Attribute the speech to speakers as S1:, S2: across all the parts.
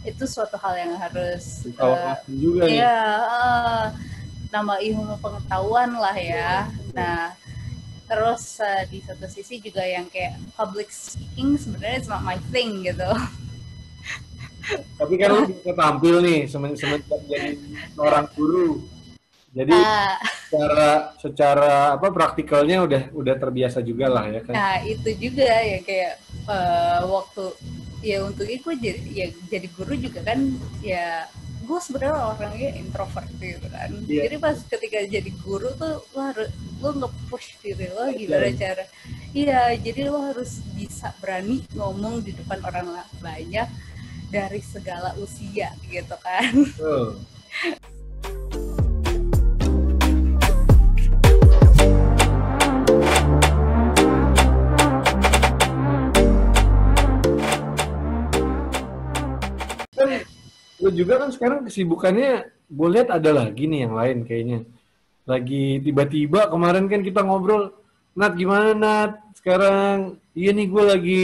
S1: itu suatu hal yang harus
S2: juga nih.
S1: Ya nambah ilmu pengetahuan lah ya. Nah terus di satu sisi juga yang kayak public speaking sebenarnya it's not my thing gitu.
S2: Tapi kan lu bisa tampil nih semenjak jadi seorang guru. Jadi secara apa praktikalnya udah terbiasa juga lah ya kan.
S1: Nah itu juga ya kayak waktu ya untuk itu jadi guru juga kan ya gue sebenarnya orangnya introvert gitu kan. Jadi pas ketika jadi guru tuh lo nge-push diri lo gimana cara. Iya, jadi lo harus bisa berani ngomong di depan orang banyak dari segala usia gitu kan.
S2: Lu juga kan sekarang kesibukannya gue lihat ada lagi nih yang lain kayaknya. Lagi tiba-tiba kemarin kan kita ngobrol, Nat gimana Nat sekarang? Iya nih gue lagi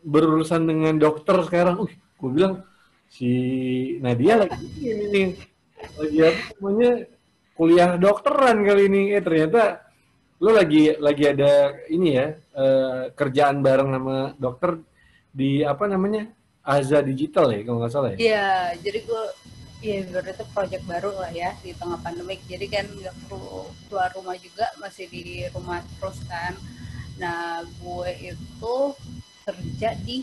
S2: berurusan dengan dokter sekarang. Gue bilang si Nadia lagi ini nih, lagi apa namanya kuliah dokteran kali ini. Ternyata lo lagi ada ini ya kerjaan bareng sama dokter di apa namanya Aza Digital ya kalau nggak salah ya.
S1: Iya, jadi gue ya berarti project baru lah ya di tengah pandemik. Jadi kan nggak perlu keluar rumah juga, masih di rumah terus kan. Nah, gue itu kerja di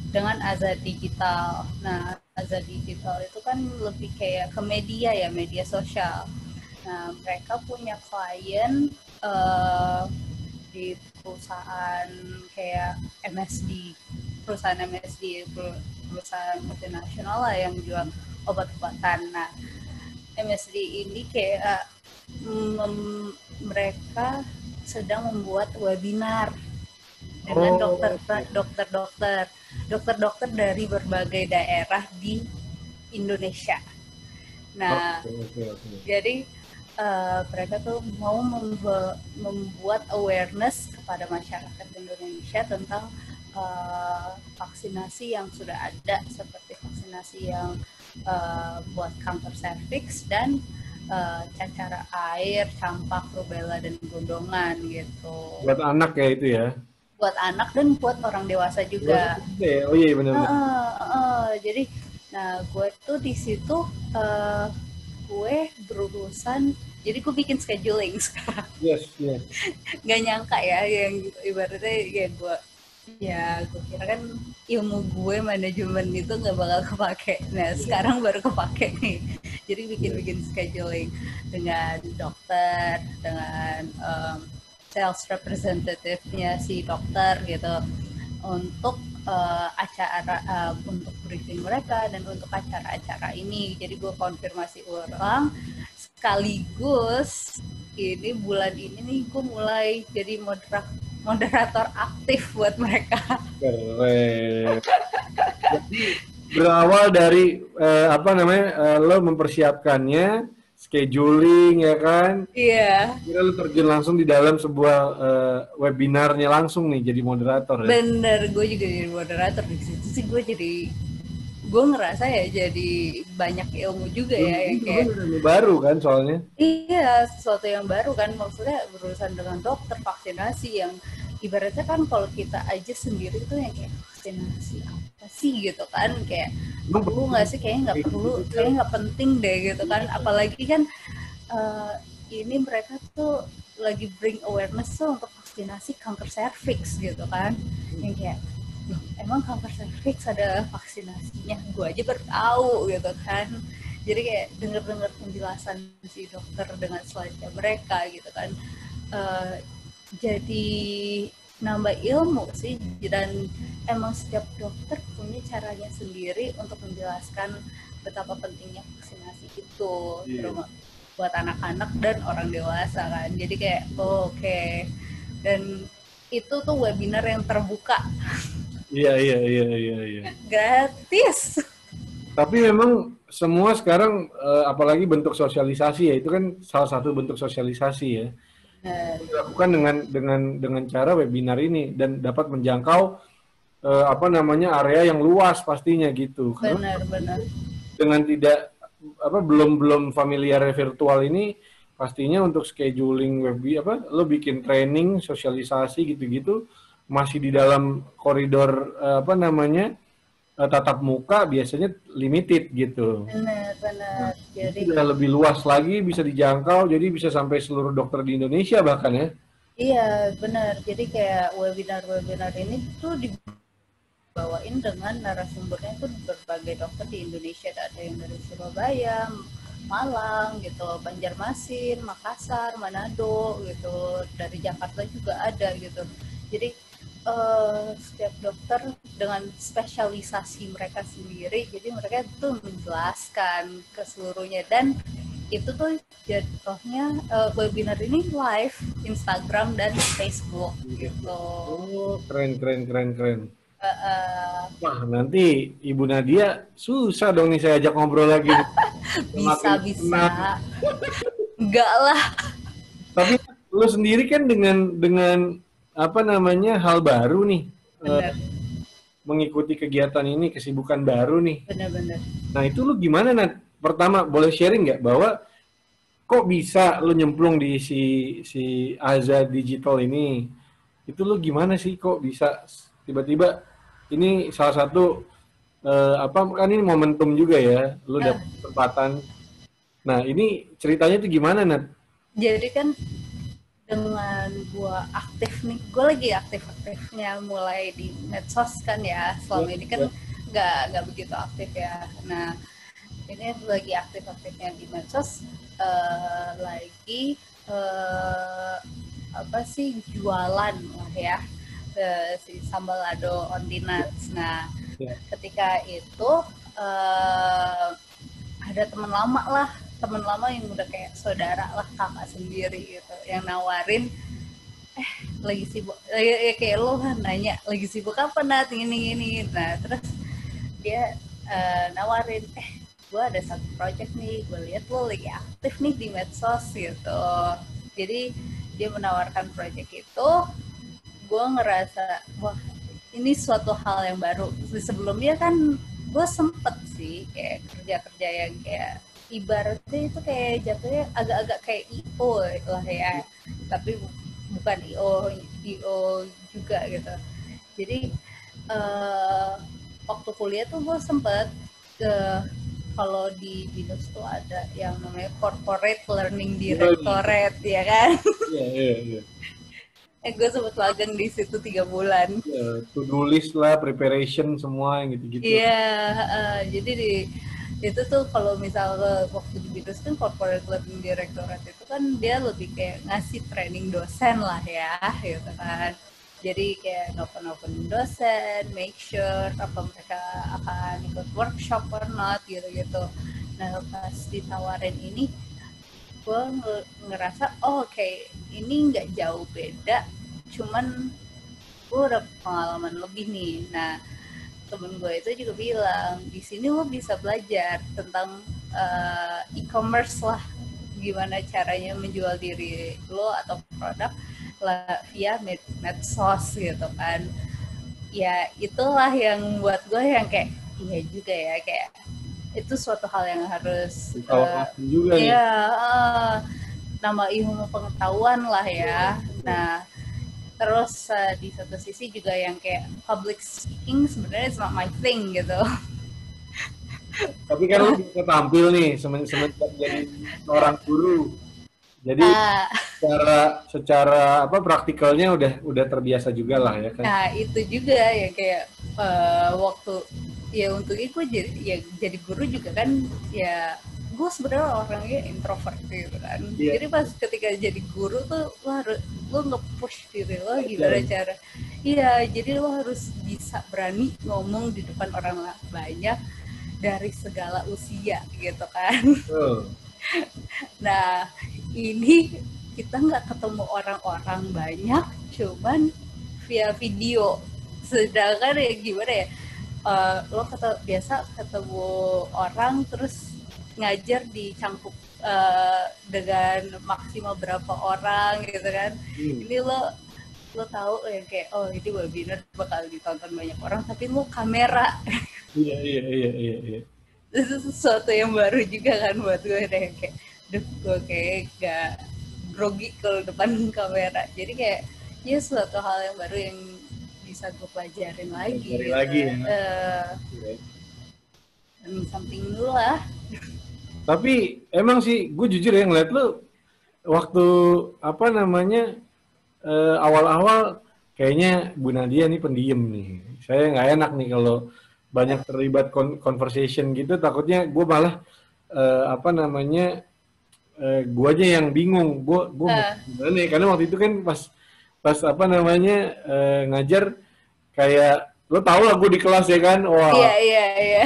S1: dengan Aza Digital. Nah, Aza Digital itu kan lebih kayak ke media ya, media sosial. Nah, mereka punya klien di perusahaan kayak MSD, perusahaan MSD, perusahaan multinasional lah yang jual obat-obatan. Nah, MSD ini kayak mereka sedang membuat webinar dengan dokter-dokter dari berbagai daerah di Indonesia. Nah, jadi mereka tuh mau membuat awareness kepada masyarakat Indonesia tentang vaksinasi yang sudah ada, seperti vaksinasi yang buat kanker serviks dan cacar air, campak, rubella, dan gondongan gitu.
S2: Buat anak ya itu ya?
S1: Buat anak dan buat orang dewasa juga.
S2: Oh iya benar.
S1: Jadi, nah gue tuh di situ gue berurusan, jadi gue bikin scheduling sekarang.
S2: Yes.
S1: Gak nyangka ya, yang ibaratnya ya gue kira kan ilmu gue manajemen itu gak bakal kepake. Nah sekarang baru kepake nih. Jadi bikin scheduling dengan dokter, dengan sales representative-nya si dokter gitu, untuk acara untuk briefing mereka dan untuk acara-acara ini. Jadi gue konfirmasi ulang sekaligus ini bulan ini nih gue mulai jadi moderator aktif buat mereka.
S2: Keren. Jadi berawal dari lo mempersiapkannya, scheduling ya kan?
S1: Iya.
S2: Kira lu terjun langsung di dalam sebuah webinarnya langsung nih jadi moderator ya?
S1: Bener, gue juga jadi moderator di situ sih. Gue ngerasa ya jadi banyak ilmu juga ya, yang kayak
S2: baru kan soalnya.
S1: Iya, sesuatu yang baru kan, maksudnya berurusan dengan dokter, vaksinasi yang ibaratnya kan kalau kita aja sendiri tuh yang kayak vaksinasi apa sih gitu kan, kayak perlu nggak sih, kayaknya nggak perlu, kayaknya nggak penting deh gitu kan, apalagi kan ini mereka tuh lagi bring awareness tuh untuk vaksinasi kanker serviks gitu kan, yang kayak emang kanker serviks ada vaksinasinya, gue aja baru tahu gitu kan. Jadi kayak denger penjelasan si dokter dengan slide-nya mereka gitu kan, jadi nambah ilmu sih. Dan emang setiap dokter punya caranya sendiri untuk menjelaskan betapa pentingnya vaksinasi itu, terutama buat anak-anak dan orang dewasa kan. Jadi kayak oke. Dan itu tuh webinar yang terbuka.
S2: Iya.
S1: Gratis.
S2: Tapi memang semua sekarang apalagi bentuk sosialisasi ya, itu kan salah satu bentuk sosialisasi ya. Dilakukan dengan cara webinar ini dan dapat menjangkau apa namanya area yang luas pastinya gitu. Karena
S1: benar-benar.
S2: dengan tidak apa belum familiar virtual ini pastinya untuk scheduling web apa lo bikin training sosialisasi gitu-gitu masih di dalam koridor apa namanya tatap muka biasanya limited gitu. Nah,
S1: Benar-benar.
S2: ini
S1: Jadi
S2: udah lebih luas lagi bisa dijangkau jadi bisa sampai seluruh dokter di Indonesia bahkan ya.
S1: iya benar. Jadi kayak webinar-webinar ini tuh dibawain dengan narasumbernya tuh berbagai dokter di Indonesia. Ada yang dari Surabaya, Malang gitu, Banjarmasin, Makassar, Manado gitu, dari Jakarta juga ada gitu. Jadi setiap dokter dengan spesialisasi mereka sendiri, jadi mereka tuh menjelaskan ke seluruhnya dan itu tuh jatuhnya webinar ini live Instagram dan Facebook gitu.
S2: Oh, keren keren keren keren.
S1: Uh, uh,
S2: Wah, nanti Ibu Nadia susah dong nih saya ajak ngobrol lagi nih. Makin
S1: bisa bisa
S2: tenang.
S1: enggak lah.
S2: Tapi lu sendiri kan dengan apa namanya hal baru nih,
S1: Bener
S2: mengikuti kegiatan ini, kesibukan baru nih.
S1: bener.
S2: Nah itu lu gimana Nat? Pertama boleh sharing nggak bahwa kok bisa lu nyemplung di si Aza Digital ini? Itu lu gimana sih kok bisa tiba-tiba ini salah satu apa kan ini momentum juga ya, lu
S1: Nah,
S2: dapet kesempatan. Nah ini ceritanya tuh gimana Nat?
S1: jadi kan dengan gue aktif nih, gue lagi aktif-aktifnya mulai di medsos kan ya.
S2: Ya,
S1: Selama ini kan
S2: ya.
S1: nggak begitu aktif ya. Nah ini lagi aktif-aktifnya di medsos, lagi eh, apa sih jualan lah ya, si sambal lado on the nuts. Nah
S2: Ya.
S1: ketika itu eh, ada teman lama yang udah kayak saudara lah, kakak sendiri gitu, yang nawarin lagi sibuk ya, kayak lo kan nanya lagi sibuk apa Nat ini. Nah terus dia nawarin gue ada satu project nih, gue lihat lo lagi aktif nih di medsos gitu. Jadi dia menawarkan project itu, gue ngerasa wah ini suatu hal yang baru. Sebelumnya kan gue sempet sih kayak kerja-kerja yang kayak ibaratnya itu kayak jatuhnya agak-agak kayak IO lah ya, tapi bukan IO juga gitu. Jadi waktu kuliah tuh gue sempet ke kalau di BINUS tuh ada yang namanya Corporate Learning Directorate ya kan.
S2: Iya, iya, iya.
S1: Gue sempet magang di situ 3 bulan.
S2: Ya, to-do list lah, preparation semua yang gitu-gitu.
S1: Iya, jadi di itu tuh kalau misalnya waktu di BINUS kan Corporate Learning Directorate itu kan dia lebih kayak ngasih training dosen lah ya gitu kan. Jadi kayak nelfon dosen, make sure apa mereka akan ikut workshop or not gitu-gitu. Nah pas ditawarin ini, gue ngerasa oke, ini nggak jauh beda, cuman gue udah pengalaman lebih nih. Nah temen gue itu juga bilang di sini lo bisa belajar tentang e-commerce lah, gimana caranya menjual diri lo atau produk lah via medsos gitu kan. Ya itulah yang buat gue yang kayak iya juga ya, kayak itu suatu hal yang harus
S2: Juga nih.
S1: ya nambah ilmu pengetahuan lah ya. Nah terus di satu sisi juga yang kayak public speaking sebenarnya it's not my thing gitu.
S2: Tapi kan lu bisa tampil nih semenjak jadi seorang guru. Jadi secara apa praktikalnya udah terbiasa juga lah ya kan.
S1: Nah itu juga ya kayak waktu ya untuk itu jadi guru juga kan ya, gue sebenarnya orangnya introvert gitu kan. Jadi pas ketika jadi guru tuh lo nge-push diri lo gimana cara. Iya, jadi lo harus bisa berani ngomong di depan orang banyak dari segala usia gitu kan. Nah ini kita nggak ketemu orang-orang banyak, cuman via video. Sedangkan ya gimana ya, lo biasa ketemu orang terus ngajar di cangkup dengan maksimal berapa orang gitu kan. Ini lo lo tahu ya kayak oh ini webinar bakal ditonton banyak orang tapi lo kamera.
S2: Iya, iya, iya, iya, iya.
S1: Itu sesuatu yang baru juga kan buat gue deh, kayak duh gue kayak gak grogi kalau depan kamera, jadi kayak ya suatu hal yang baru yang bisa gue pelajarin lagi
S2: Cari
S1: gitu.
S2: lagi ya.
S1: Something new lah.
S2: Tapi emang sih, gue jujur ya ngeliat lu waktu apa namanya awal-awal kayaknya Bu Nadia nih pendiam nih. Saya nggak enak nih kalau banyak terlibat conversation gitu. Takutnya gue malah apa namanya gue aja yang bingung. Gue mau gimana ya? Karena waktu itu kan pas pas apa namanya ngajar kayak lo tau lah gue di kelas ya kan. Wah.
S1: Iya iya iya.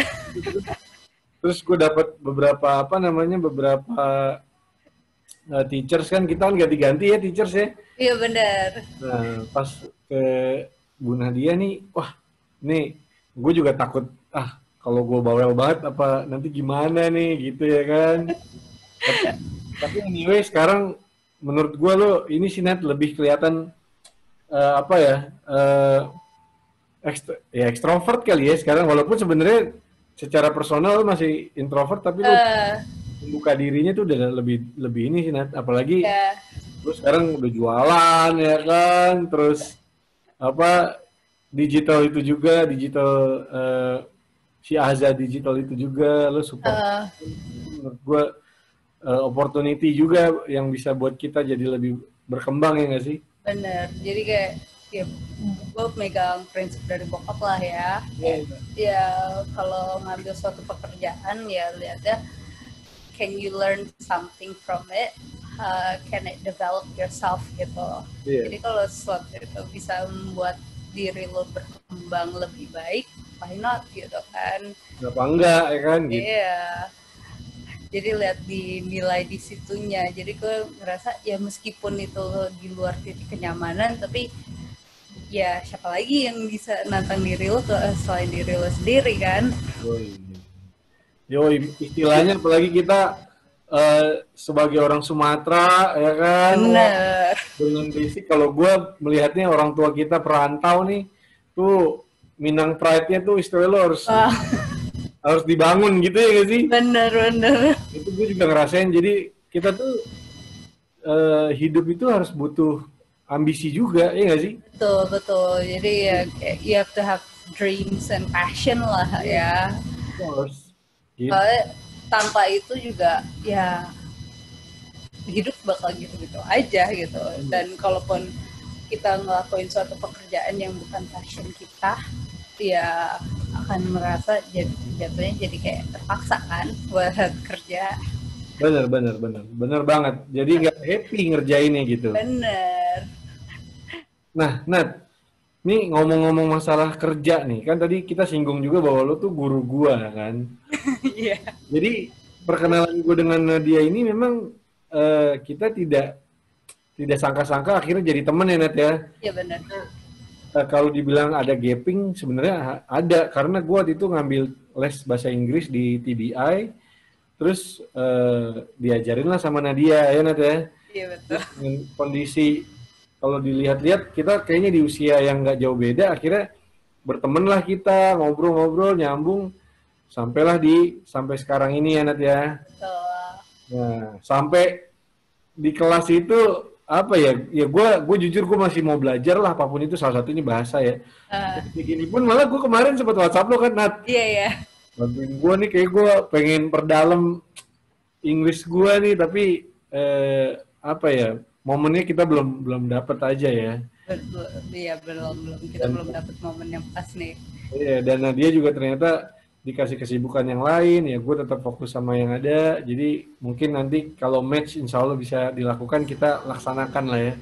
S2: Terus gue dapat beberapa apa namanya beberapa teachers kan kita kan ganti-ganti ya teachers ya.
S1: Iya benar.
S2: Nah pas ke Bu Nadia nih, wah nih gue juga takut kalau gue bawel banget apa nanti gimana nih gitu ya kan. tapi anyway sekarang menurut gue lo ini sih Nat lebih kelihatan apa ya ekstrovert kali ya sekarang walaupun sebenarnya secara personal lo masih introvert tapi lo membuka dirinya tuh udah lebih ini sih Nat apalagi lu sekarang udah jualan ya kan terus apa digital itu juga digital si Azza digital itu juga lo support menurut gue opportunity juga yang bisa buat kita jadi lebih berkembang ya nggak sih?
S1: Bener, jadi kayak ya gue megang prinsip dari bokap lah ya. Ya kalau ngambil suatu pekerjaan ya lihatnya can you learn something from it, can it develop yourself gitu. Jadi kalau sesuatu itu bisa membuat diri lo berkembang lebih baik, why not gitu kan?
S2: Kenapa enggak ya kan? Gitu.
S1: Iya. Jadi lihat di nilai di situnya. Jadi gue ngerasa ya meskipun itu di luar titik kenyamanan, tapi ya siapa lagi yang bisa nantang diri lo selain diri lo sendiri kan?
S2: Yoi, istilahnya apalagi kita sebagai orang Sumatera ya kan.
S1: Bener.
S2: Dengan basic kalau gue melihatnya orang tua kita perantau nih, tuh Minang Pride-nya tuh istilahnya lo harus dibangun gitu ya gak sih?
S1: Bener.
S2: Itu gue juga ngerasain. Jadi kita tuh hidup itu harus butuh ambisi juga, ya gak sih?
S1: Betul. Jadi ya you have to have dreams and passion lah ya.
S2: Of course. Gitu.
S1: Tanpa itu juga ya hidup bakal gitu-gitu aja gitu. Dan kalaupun kita ngelakuin suatu pekerjaan yang bukan passion kita, ya akan merasa jatuhnya jadi kayak terpaksa kan buat kerja.
S2: Bener banget. Jadi nggak happy ngerjainnya gitu.
S1: Bener.
S2: Nah, Nat, nih ngomong-ngomong masalah kerja nih, kan tadi kita singgung juga bahwa lo tuh guru gua kan.
S1: Iya.
S2: Jadi perkenalan gue dengan Nadia ini memang kita tidak sangka-sangka akhirnya jadi temen ya Nat ya.
S1: Iya benar.
S2: Kalau dibilang ada gaping sebenarnya ada karena gue waktu itu ngambil les bahasa Inggris di TBI terus diajarin lah sama Nadia ya Nat ya.
S1: Iya betul.
S2: Dengan kondisi kalau dilihat-lihat kita kayaknya di usia yang nggak jauh beda akhirnya berteman lah kita ngobrol-ngobrol nyambung sampai sekarang ini ya Nat ya.
S1: Betul.
S2: Nah sampai di kelas itu apa ya gue jujur gue masih mau belajar lah apapun itu salah satunya bahasa ya. Begini pun malah gue kemarin sempat WhatsApp lo kan Nat.
S1: Iya.
S2: Bantuin gue nih kayak gue pengen perdalam Inggris gue nih tapi apa ya momennya kita belum dapet aja ya.
S1: Iya belum kita belum dapet momen yang pas nih.
S2: Iya dan Nadia juga ternyata dikasih kesibukan yang lain ya gue tetap fokus sama yang ada jadi mungkin nanti kalau match insya Allah bisa dilakukan kita laksanakan lah ya.